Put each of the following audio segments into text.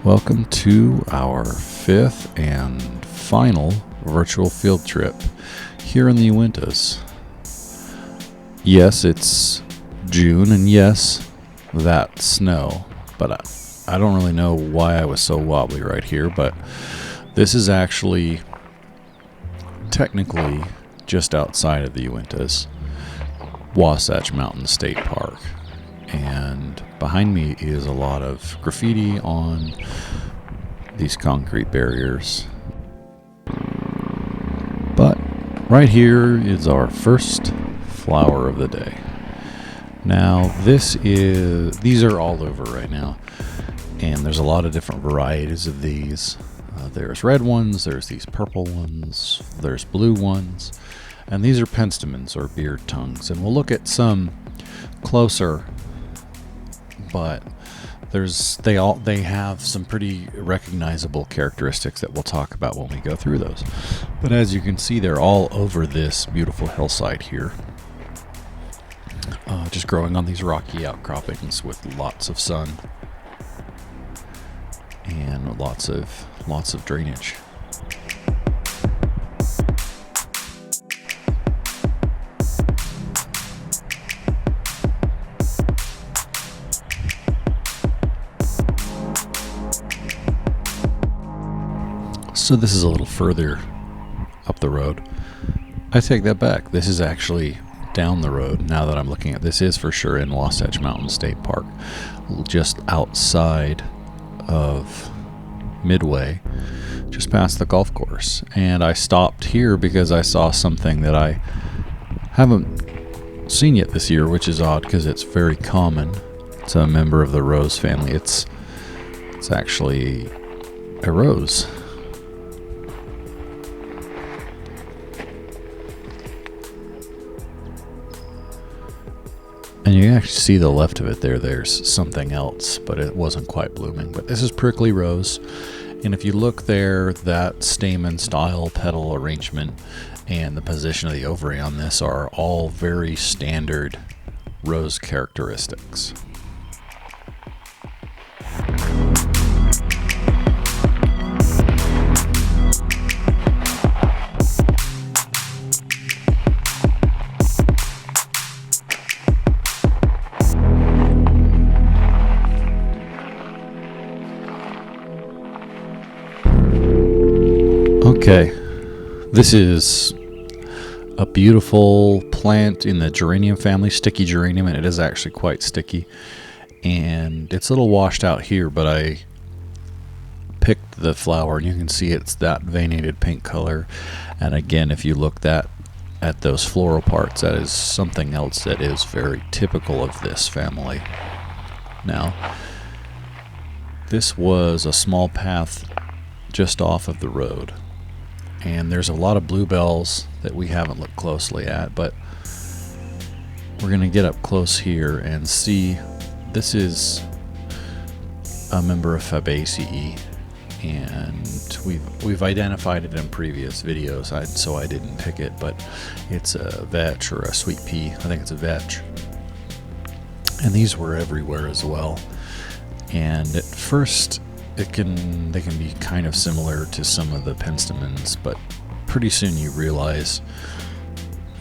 Welcome to our fifth and final virtual field trip here in the Uintas. Yes, it's June, and yes, that snow, but I don't really know why I was so wobbly right here, but this is actually technically just outside of the Uintas, Wasatch Mountain State Park. And behind me is a lot of graffiti on these concrete barriers. But right here is our first flower of the day. Now these are all over right now, and there's a lot of different varieties of these. There's red ones, there's these purple ones, there's blue ones, and these are penstemons or beard tongues, and we'll look at some closer. But they have some pretty recognizable characteristics that we'll talk about when we go through those. But as you can see, they're all over this beautiful hillside here, just growing on these rocky outcroppings with lots of sun and lots of drainage. So this is a little further up the road. I take that back. This is actually down the road now that I'm looking at this. Is for sure in Wasatch Mountain State Park, just outside of Midway, just past the golf course. And I stopped here because I saw something that I haven't seen yet this year, which is odd because it's very common. It's a member of the rose family. It's actually a rose. And you can actually see the left of it there. There's something else, but it wasn't quite blooming. But this is prickly rose. And if you look there, that stamen style, petal arrangement, and the position of the ovary on this are all very standard rose characteristics. Okay, this is a beautiful plant in the geranium family, sticky geranium, and it is actually quite sticky. And it's a little washed out here, but I picked the flower, and you can see it's that veinated pink color. And again, if you look at those floral parts, that is something else that is very typical of this family. Now, this was a small path just off of the road. And there's a lot of bluebells that we haven't looked closely at, but we're going to get up close here and see. This is a member of Fabaceae, and we've identified it in previous videos, so I didn't pick it, but it's a vetch or a sweet pea. I think it's a vetch. And these were everywhere as well. And at first, they can be kind of similar to some of the penstemons, but pretty soon you realize,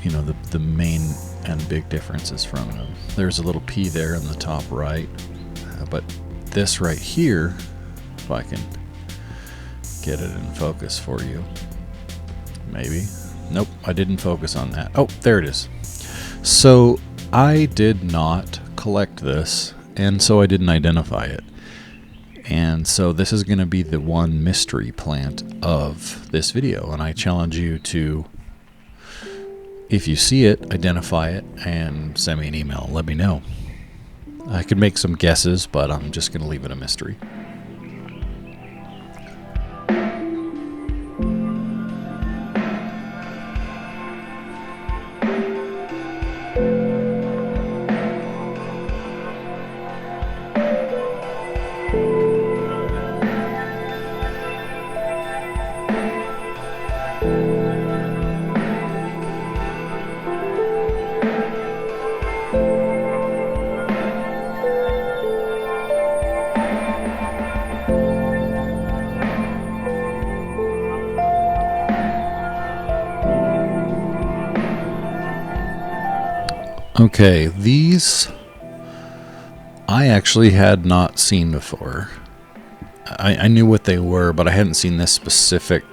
the main and big differences from them. There's a little pea there in the top right, but this right here, if I can get it in focus for you, maybe. Nope, I didn't focus on that. Oh, there it is. So I did not collect this, and so I didn't identify it. And so this is going to be the one mystery plant of this video, and I challenge you to, if you see it, identify it and send me an email. Let me know. I could make some guesses, but I'm just going to leave it a mystery. Okay, these I actually had not seen before. I knew what they were, but I hadn't seen this specific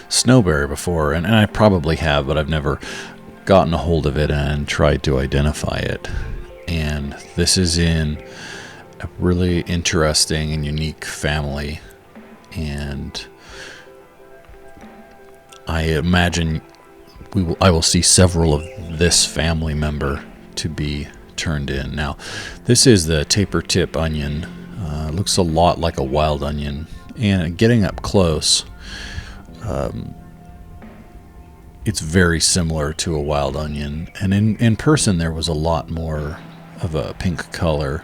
snowberry before, and I probably have, but I've never gotten a hold of it and tried to identify it. And this is in a really interesting and unique family, and I imagine I will see several of this family member to be turned in. Now, this is the taper tip onion. Looks a lot like a wild onion, and getting up close, it's very similar to a wild onion. And in person, there was a lot more of a pink color.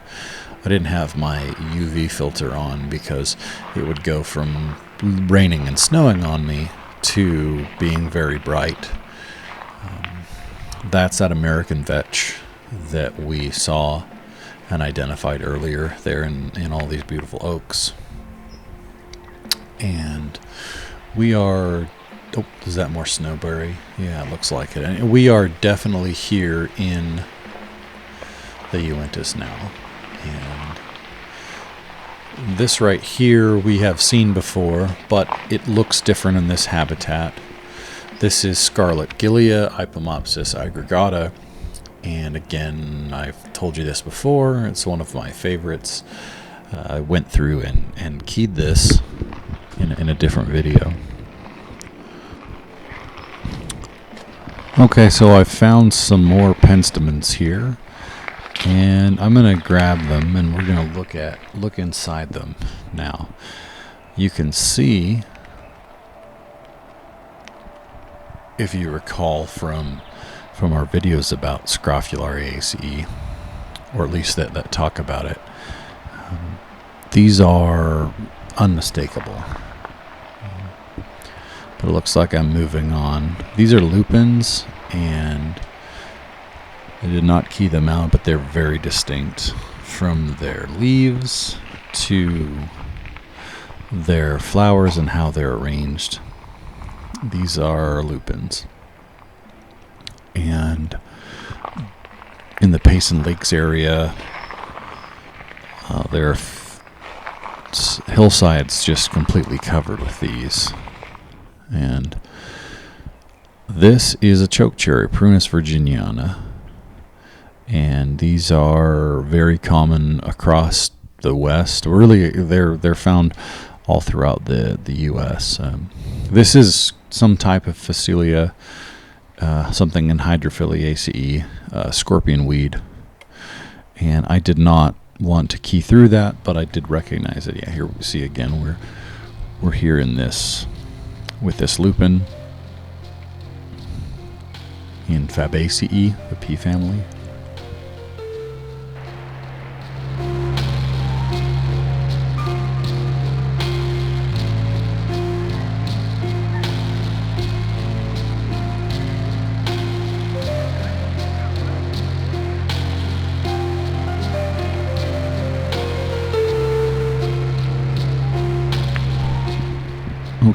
I didn't have my UV filter on because it would go from raining and snowing on me to being very bright. That's that American vetch that we saw and identified earlier there in all these beautiful oaks. And we are, oh, is that more snowberry? Yeah, it looks like it. And we are definitely here in the Uintas now. And this right here we have seen before, but it looks different in this habitat. This is Scarlet Gilia, Ipomopsis aggregata. And again, I've told you this before, it's one of my favorites. I went through and keyed this in a different video. Okay, so I found some more penstemons here, and I'm gonna grab them and we're gonna look inside them now. You can see, if you recall from our videos about Scrofulariaceae, or at least that talk about it, these are unmistakable. But it looks like I'm moving on. These are lupins, and I did not key them out, but they're very distinct from their leaves to their flowers and how they're arranged. These are lupins. And in the Payson Lakes area, there are hillsides just completely covered with these. And this is a Chokecherry Prunus virginiana, and these are very common across the West. Really, they're found all throughout the U.S. This is some type of Phacelia, something in Hydrophiliaceae, scorpion weed, and I did not want to key through that, but I did recognize it. Yeah, here we see again we're here in this with this lupin in Fabaceae, the pea family.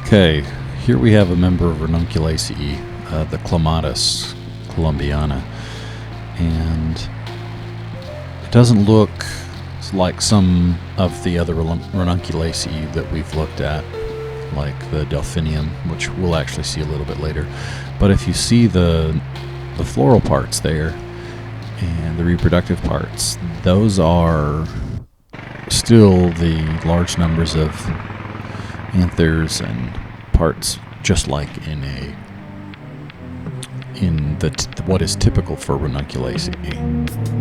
Okay, here we have a member of Ranunculaceae, the Clematis, colombiana, and it doesn't look like some of the other Ranunculaceae that we've looked at, like the Delphinium, which we'll actually see a little bit later. But if you see the floral parts there and the reproductive parts, those are still the large numbers of anthers and parts, just like in what is typical for Ranunculaceae.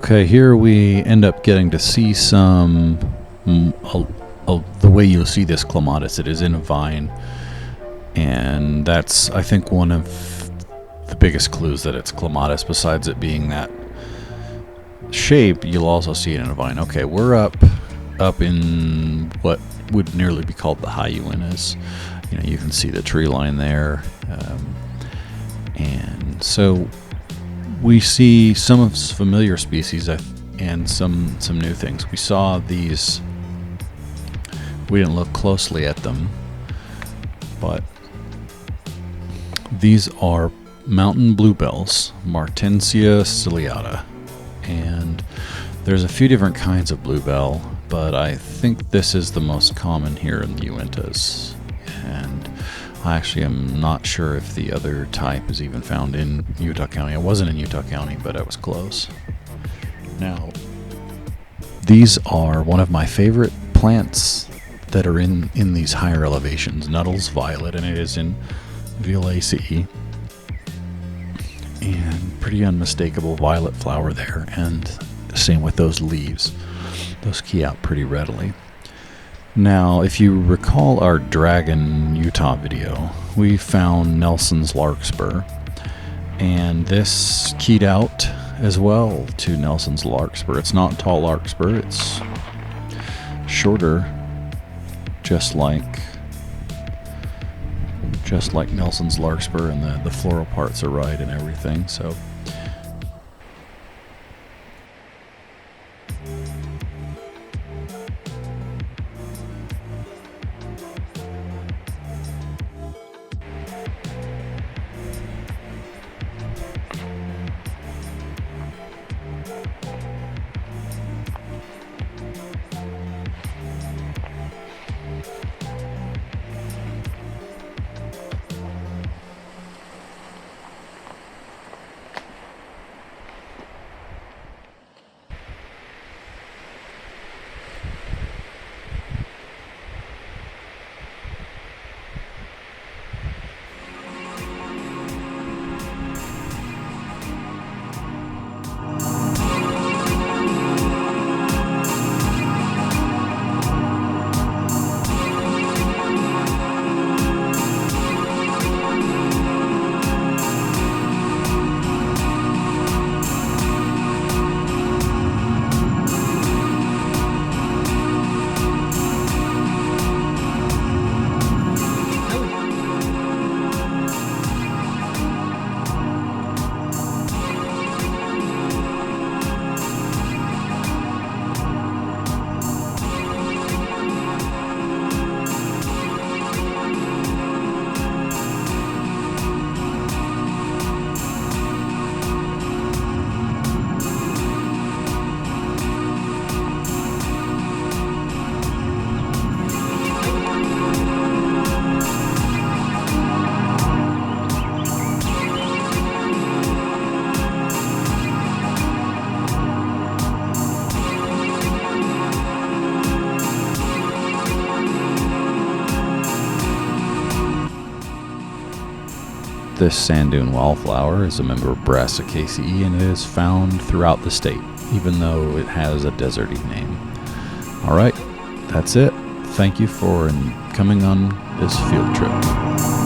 Okay, here we end up getting to see some, the way you'll see this clematis, it is in a vine. And that's, I think, one of the biggest clues that it's clematis. Besides it being that shape, you'll also see it in a vine. Okay, we're up in what would nearly be called the high Uintas. You know, you can see the tree line there. And so we see some of familiar species and some new things. We saw these, we didn't look closely at them, but these are mountain bluebells, Martensia ciliata. And there's a few different kinds of bluebell, but I think this is the most common here in the Uintas. And I actually am not sure if the other type is even found in Utah County. I wasn't in Utah County, but I was close. Now, these are one of my favorite plants that are in these higher elevations. Nuttall's violet, and it is in Violaceae. And pretty unmistakable violet flower there, and same with those leaves. Those key out pretty readily. Now, if you recall our Dragon Utah video, we found Nelson's larkspur, and this keyed out as well to Nelson's larkspur. It's not tall larkspur, it's shorter, just like Nelson's larkspur, and the floral parts are right and everything. So this sand dune wildflower is a member of Brassicaceae, and it is found throughout the state, even though it has a deserty name. All right, that's it. Thank you for coming on this field trip.